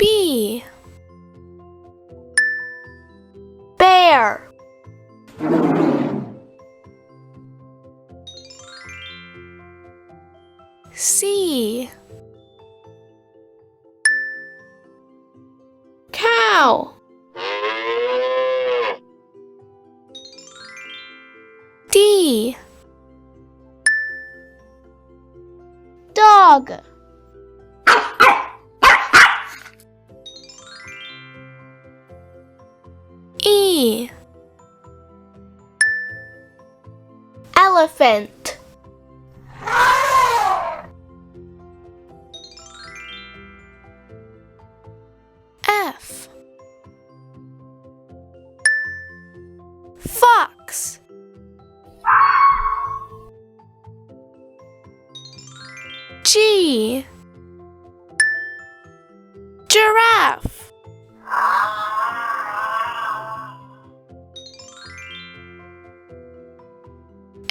B. Bear. C. Cow. D. Dog. E. Elephant. F. Fox. G. Giraffe.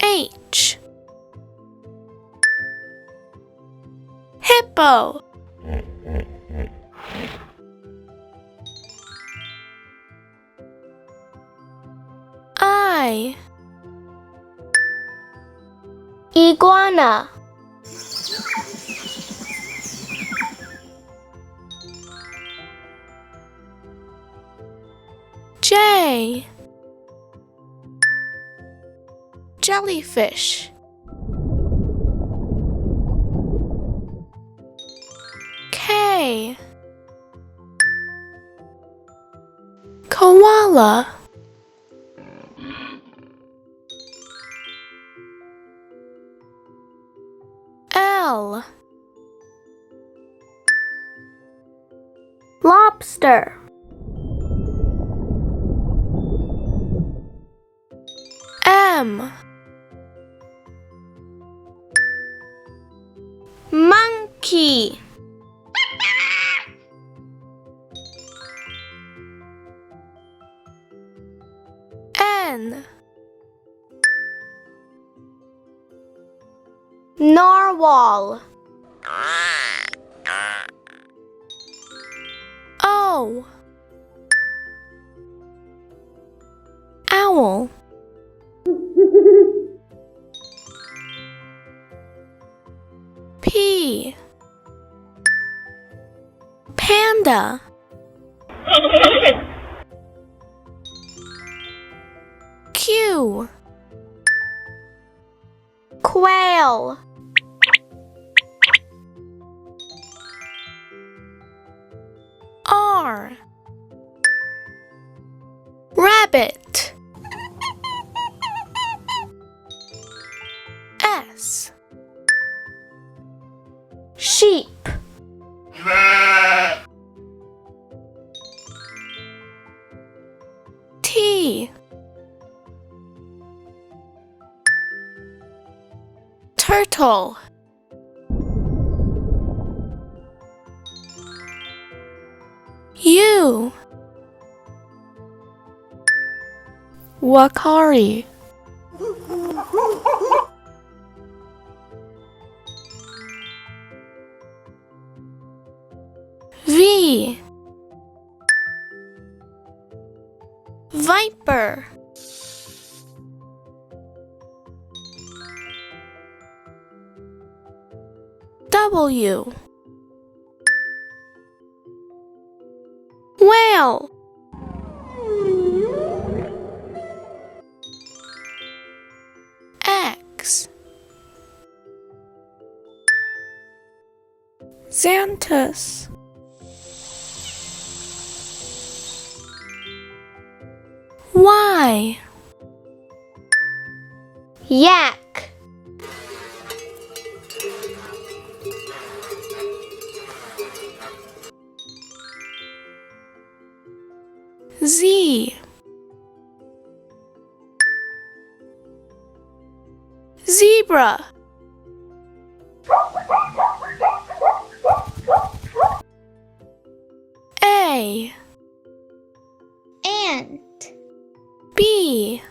H. Hippo. I. Iguana. J. Jellyfish. K. Koala. L. Lobster. M. Monkey. N. Narwhal. O. Owl. P. Panda. Q. Quail. R. Rabbit. S. Sheep. T. Turtle. U. Uakari. V. Viper. W. Whale. X. Xantus. Y. Yak. Z. Zebra. A. Ant. B.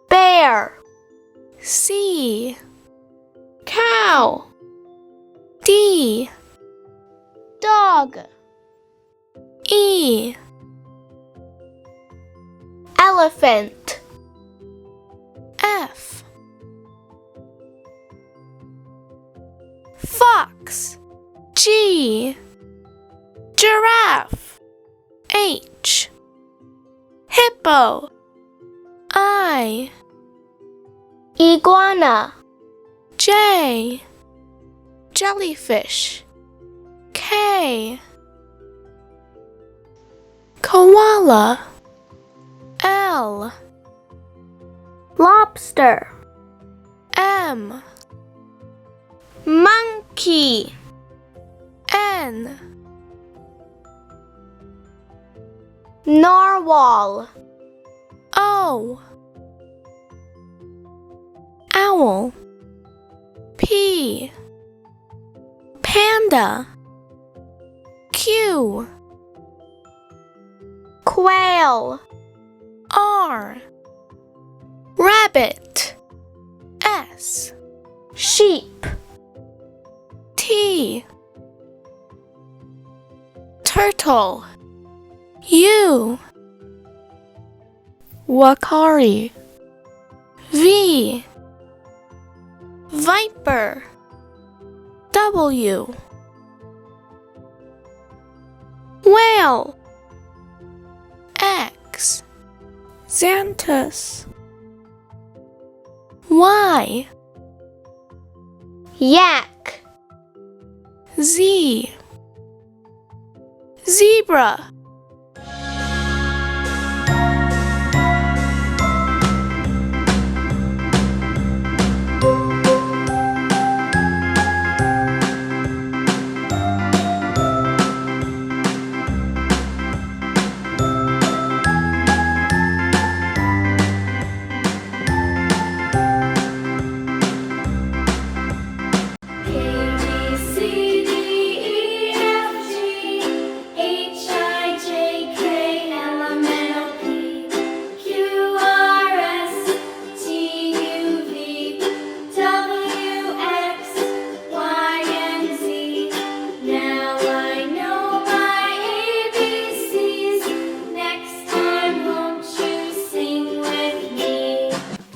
Bear. C. Cow. D. Dog. E. Elephant. F. Fox. G. Giraffe. H. Hippo. I. Iguana. J. Jellyfish. K. Koala. L. Lobster. M. Monkey. N. Narwhal. O. Owl. P. Panda. Q. Quail. R. Rabbit. S. Sheep. T. Turtle. U. Uakari. V. Viper. W. Whale. X. Xantus. Y. Yak. Z. Zebra.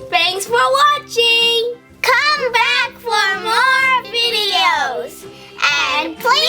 Thanks for watching! Come back for more videos! And please